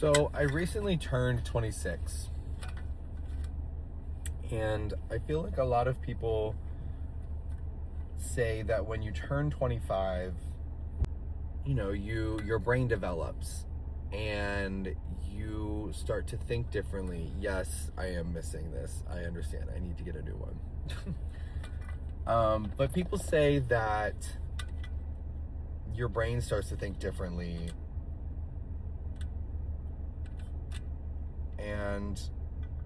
So I recently turned 26, and I feel like a lot of people say that when you turn 25, your brain develops and you start to think differently. Yes, I am missing this. I understand. I need to get a new one. But people say that your brain starts to think differently, and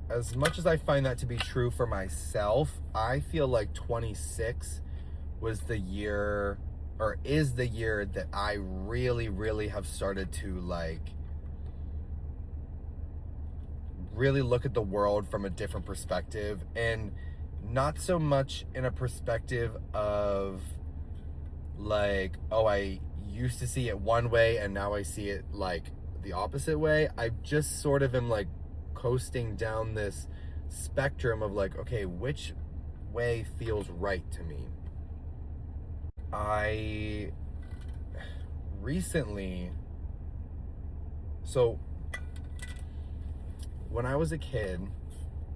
as much as I find that to be true for myself, I feel like 26 was the year, or is the year, that I really, really have started to really look at the world from a different perspective, and not so much in a perspective of oh, I used to see it one way and now I see it the opposite way. I just sort of am coasting down this spectrum of okay, which way feels right to me. I recently, so when I was a kid,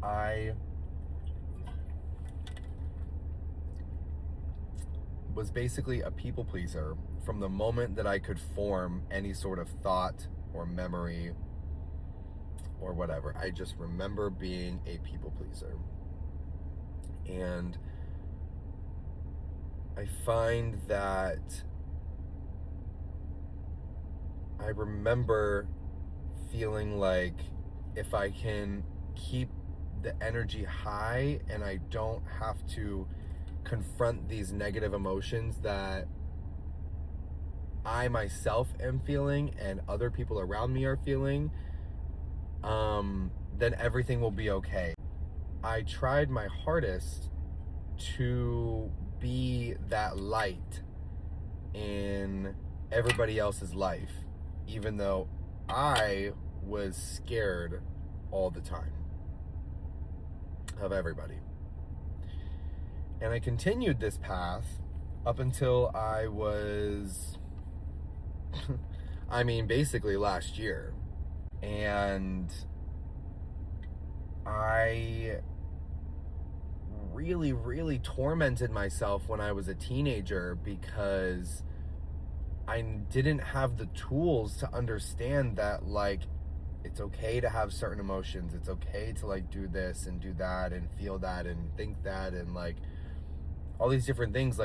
I was basically a people pleaser from the moment that I could form any sort of thought or memory or whatever. I just remember being a people pleaser. And I find that I remember feeling like if I can keep the energy high and I don't have to confront these negative emotions that I myself am feeling and other people around me are feeling, then everything will be okay. I tried my hardest to be that light in everybody else's life, even though I was scared all the time of everybody. And I continued this path up until I was, basically last year. And I really, really tormented myself when I was a teenager because I didn't have the tools to understand that it's okay to have certain emotions. It's okay to do this and do that and feel that and think that and all these different things.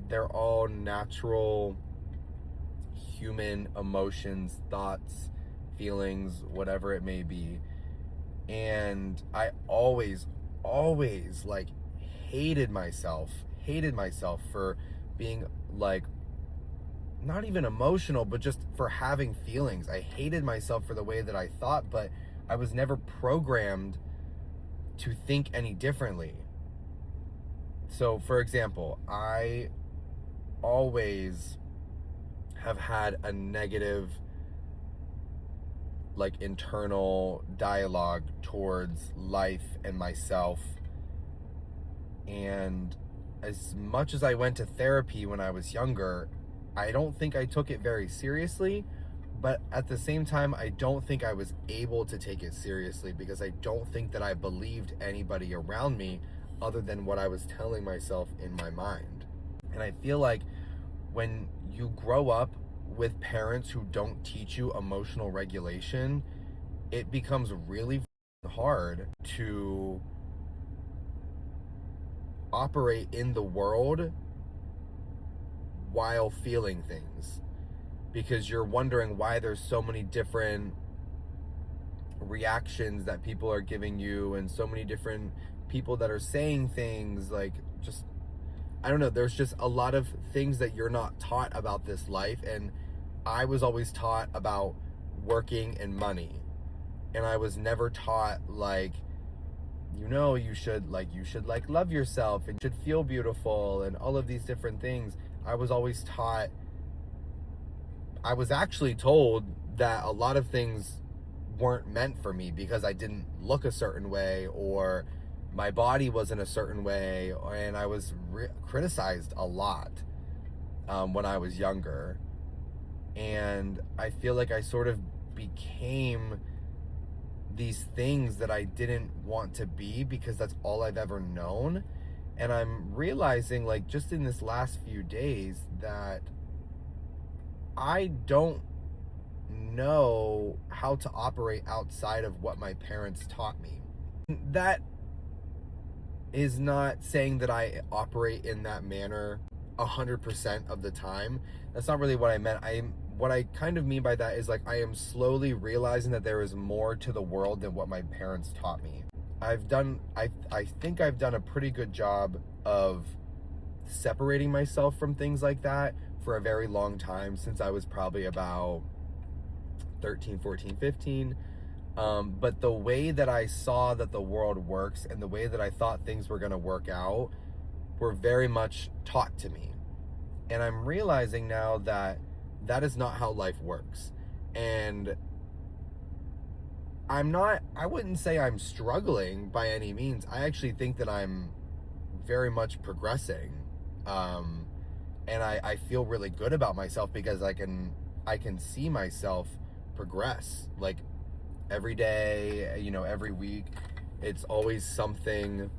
They're all natural human emotions, thoughts, feelings, whatever it may be. And I always hated myself for being not even emotional, but just for having feelings. I hated myself for the way that I thought, but I was never programmed to think any differently. So, for example, I always have had a negative internal dialogue towards life and myself. And as much as I went to therapy when I was younger, I don't think I took it very seriously, but at the same time, I don't think I was able to take it seriously because I don't think that I believed anybody around me other than what I was telling myself in my mind. And I feel like when you grow up with parents who don't teach you emotional regulation, it becomes really hard to operate in the world while feeling things, because you're wondering why there's so many different reactions that people are giving you and so many different people that are saying things I don't know, there's just a lot of things that you're not taught about this life. And I was always taught about working and money, and I was never taught you should love yourself and you should feel beautiful and all of these different things. I was always taught, I was actually told that a lot of things weren't meant for me because I didn't look a certain way or my body wasn't a certain way, and I was criticized a lot when I was younger. And I feel like I sort of became these things that I didn't want to be because that's all I've ever known. And I'm realizing, like, just in this last few days, that I don't know how to operate outside of what my parents taught me. That is not saying that I operate in that manner 100% of the time. That's not really what I meant. What I kind of mean by that is, like, I am slowly realizing that there is more to the world than what my parents taught me. I think I've done a pretty good job of separating myself from things like that for a very long time, since I was probably about 13, 14, 15. But the way that I saw that the world works and the way that I thought things were going to work out were very much taught to me. And I'm realizing now that that is not how life works. And I wouldn't say I'm struggling by any means. I actually think that I'm very much progressing. And I feel really good about myself because I can see myself progress. Like, every day, you know, every week, it's always something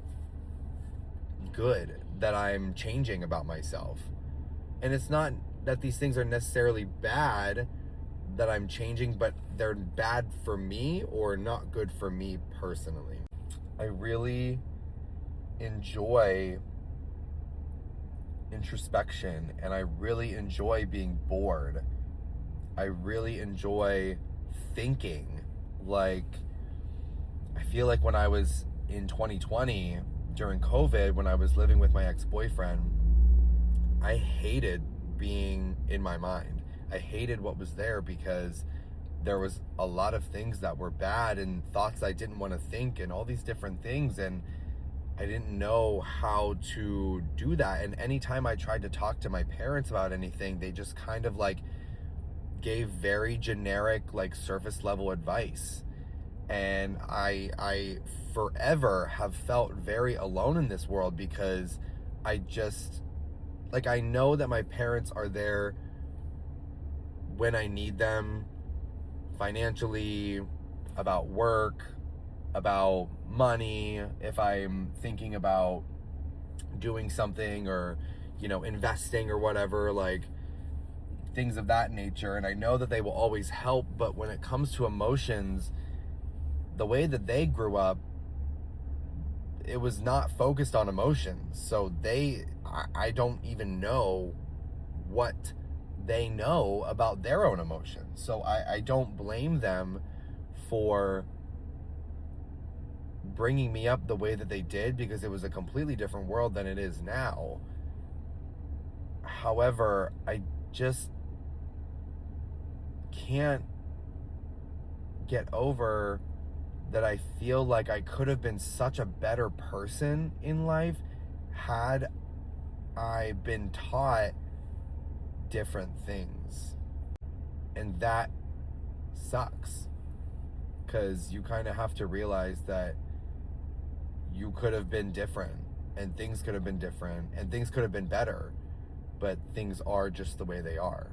good that I'm changing about myself. And it's not that these things are necessarily bad that I'm changing, but they're bad for me or not good for me personally. I really enjoy introspection, and I really enjoy being bored. I really enjoy thinking. Like, I feel like when I was in 2020 during COVID, when I was living with my ex-boyfriend, I hated being in my mind. I hated what was there because there was a lot of things that were bad and thoughts I didn't want to think and all these different things, and I didn't know how to do that. And anytime I tried to talk to my parents about anything, they just kind of like gave very generic, like, surface level advice. And I forever have felt very alone in this world because I just, like, I know that my parents are there when I need them, financially, about work, about money, if I'm thinking about doing something or, you know, investing or whatever, like things of that nature. And I know that they will always help, but when it comes to emotions, the way that they grew up, it was not focused on emotions. So I don't even know what they know about their own emotions. So I don't blame them for bringing me up the way that they did, because it was a completely different world than it is now. However, I just can't get over that I feel like I could have been such a better person in life had I been taught different things. And that sucks, because you kind of have to realize that you could have been different, and things could have been different, and things could have been better, but things are just the way they are.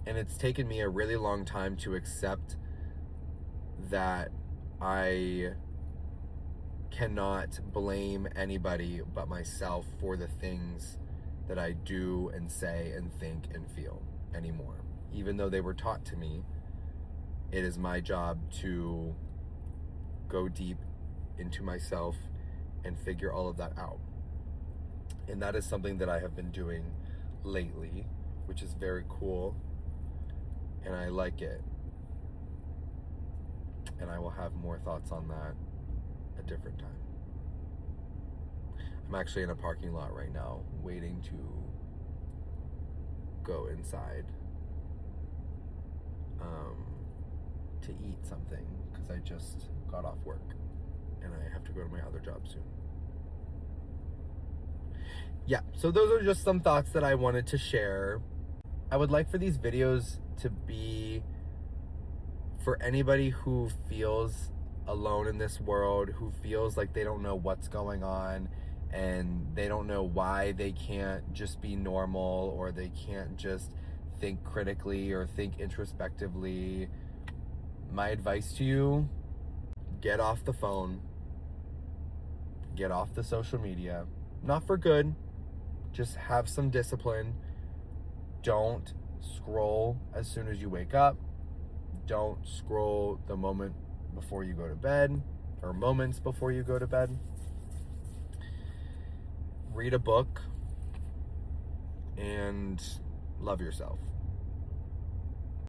And it's taken me a really long time to accept that I cannot blame anybody but myself for the things that I do and say and think and feel anymore. Even though they were taught to me, it is my job to go deep into myself and figure all of that out. And that is something that I have been doing lately, which is very cool, and I like it. And I will have more thoughts on that a different time. I'm actually in a parking lot right now, waiting to go inside to eat something, because I just got off work and I have to go to my other job soon. Yeah, so those are just some thoughts that I wanted to share. I would like for these videos to be for anybody who feels alone in this world, who feels like they don't know what's going on and they don't know why they can't just be normal, or they can't just think critically or think introspectively, my advice to you, get off the phone, get off the social media. Not for good, just have some discipline. Don't scroll as soon as you wake up. Don't scroll the moment before you go to bed, or moments before you go to bed. Read a book and love yourself.